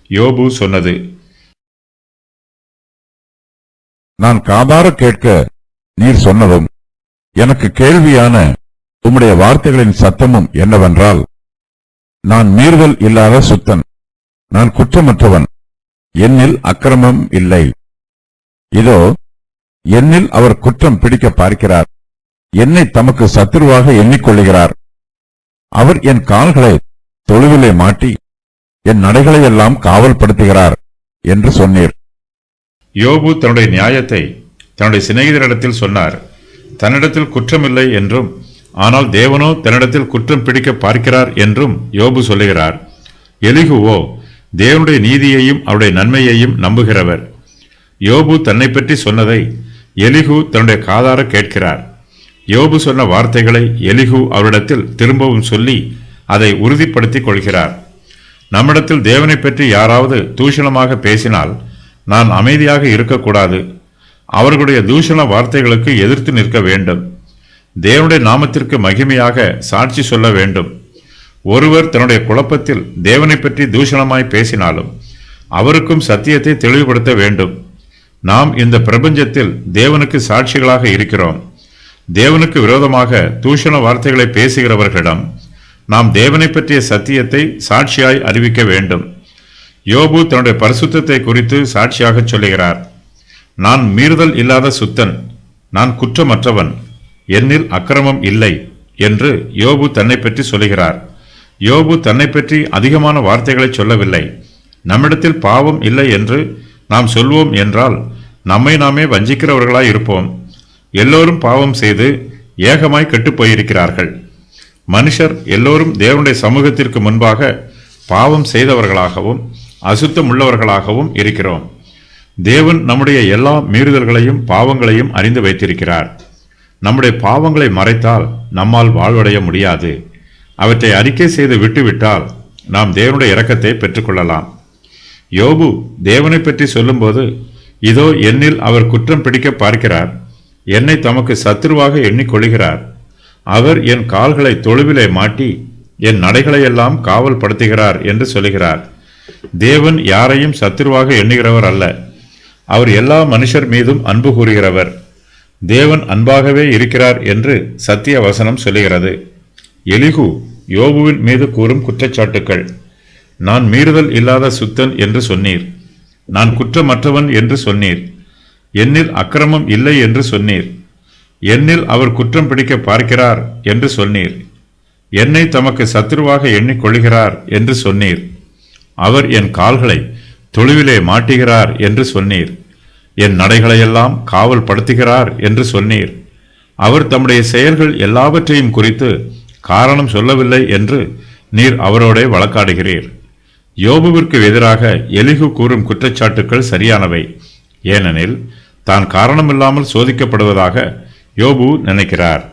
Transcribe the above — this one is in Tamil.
யோபு சொன்னது: நான் காதார கேட்க நீர் சொன்னதும் எனக்கு கேள்வியான உம்முடைய வார்த்தைகளின் சத்தமும் என்னவென்றால், நான் மீறுதல் இல்லாத சுத்தன், நான் குற்றமற்றவன், என்னில் அக்கிரமம் இல்லை. இதோ என்னில் அவர் குற்றம் பிடிக்க பார்க்கிறார், என்னை தமக்கு சத்துருவாக எண்ணிக்கொள்ளுகிறார். அவர் என் கால்களை தொழுவிலே மாட்டி என் நடைகளையெல்லாம் காவல்படுத்துகிறார் என்று சொன்னீர். யோபு தன்னுடைய நியாயத்தை தன்னுடைய சிநேகிதரிடத்தில் சொன்னார். தன்னிடத்தில் குற்றமில்லை என்றும், ஆனால் தேவனோ தன்னிடத்தில் குற்றம் பிடிக்க பார்க்கிறார் என்றும் யோபு சொல்லுகிறார். எலிகுவோ தேவனுடைய நீதியையும் அவருடைய நன்மையையும் நம்புகிறவர். யோபு தன்னை பற்றி சொன்னதை எலிகு தன்னுடைய காதார கேட்கிறார். யோபு சொன்ன வார்த்தைகளை எலிகு அவரிடத்தில் திரும்பவும் சொல்லி அதை உறுதிப்படுத்திக் கொள்கிறார். நம்மிடத்தில் தேவனை பற்றி யாராவது தூஷணமாக பேசினால் நான் அமைதியாக இருக்கக்கூடாது. அவர்களுடைய தூஷண வார்த்தைகளுக்கு எதிர்த்து நிற்க வேண்டும். தேவனுடைய நாமத்திற்கு மகிமையாக சாட்சி சொல்ல வேண்டும். ஒருவர் தன்னுடைய குழப்பத்தில் தேவனை பற்றி தூஷணமாய் பேசினாலும் அவருக்கும் சத்தியத்தை தெளிவுபடுத்த வேண்டும். நாம் இந்த பிரபஞ்சத்தில் தேவனுக்கு சாட்சிகளாக இருக்கிறோம். தேவனுக்கு விரோதமாக தூஷண வார்த்தைகளை பேசுகிறவர்களிடம் நாம் தேவனை பற்றிய சத்தியத்தை சாட்சியாய் அறிவிக்க வேண்டும். யோபு தன்னுடைய பரிசுத்தத்தை குறித்து சாட்சியாக சொல்லுகிறார். நான் மீறுதல் இல்லாத சுத்தன், நான் குற்றமற்றவன், என்னில் அக்கிரமம் இல்லை என்று யோபு தன்னை பற்றி சொல்லுகிறார். யோபு தன்னை பற்றி அதிகமான வார்த்தைகளை சொல்லவில்லை. நம்மிடத்தில் பாவம் இல்லை என்று நாம் சொல்வோம் என்றால் நம்மை நாமே வஞ்சிக்கிறவர்களாய் இருப்போம். எல்லோரும் பாவம் செய்து ஏகமாய் கெட்டுப்போயிருக்கிறார்கள். மனுஷர் எல்லோரும் தேவனுடைய சமூகத்திற்கு முன்பாக பாவம் செய்தவர்களாகவும் அசுத்தம் உள்ளவர்களாகவும் இருக்கிறோம். தேவன் நம்முடைய எல்லா மீறுதல்களையும் பாவங்களையும் அறிந்து வைத்திருக்கிறார். நம்முடைய பாவங்களை மறைத்தால் நம்மால் வாழ்வடைய முடியாது. அவற்றை அறிக்கை செய்து விட்டுவிட்டால் நாம் தேவனுடைய இரக்கத்தை பெற்றுக்கொள்ளலாம். யோபு தேவனை பற்றி சொல்லும்போது, இதோ என்னில் அவர் குற்றம் பிடிக்க பார்க்கிறார், என்னை தமக்கு சத்துருவாக எண்ணிக்கொள்கிறார். அவர் என் கால்களை தொழுவிலே மாட்டி என் நடைகளையெல்லாம் காவல் படுத்துகிறார் என்று சொல்லுகிறார். தேவன் யாரையும் சத்துருவாக எண்ணுகிறவர் அல்ல. அவர் எல்லா மனுஷர் மீதும் அன்பு கூறுகிறவர். தேவன் அன்பாகவே இருக்கிறார் என்று சத்திய வசனம் சொல்லுகிறது. எலிகு யோபுவின் மீது கூறும் குற்றச்சாட்டுக்கள்: நான் மீறுதல் இல்லாத சுத்தன் என்று சொன்னீர், நான் குற்றமற்றவன் என்று சொன்னீர், என்னில் அக்கிரமம் இல்லை என்று சொன்னீர், என்னில் அவர் குற்றம் பிடிக்க பார்க்கிறார் என்று சொன்னீர், என்னை தமக்கு சத்துருவாக எண்ணிக்கொள்கிறார் என்று சொன்னீர், அவர் என் கால்களை தொழுவிலே மாட்டுகிறார் என்று சொன்னீர், என் நடைகளையெல்லாம் காவல் படுத்துகிறார் என்று சொன்னீர். அவர் தம்முடைய செயல்கள் எல்லாவற்றையும் குறித்து காரணம் சொல்லவில்லை என்று நீர் அவரோட வழக்காடுகிறீர். யோபுவிற்கு எதிராக எலிகு கூறும் குற்றச்சாட்டுக்கள் சரியானவை. ஏனெனில் தான் காரணமில்லாமல் சோதிக்கப்படுவதாக யோபு நினைக்கிறார்.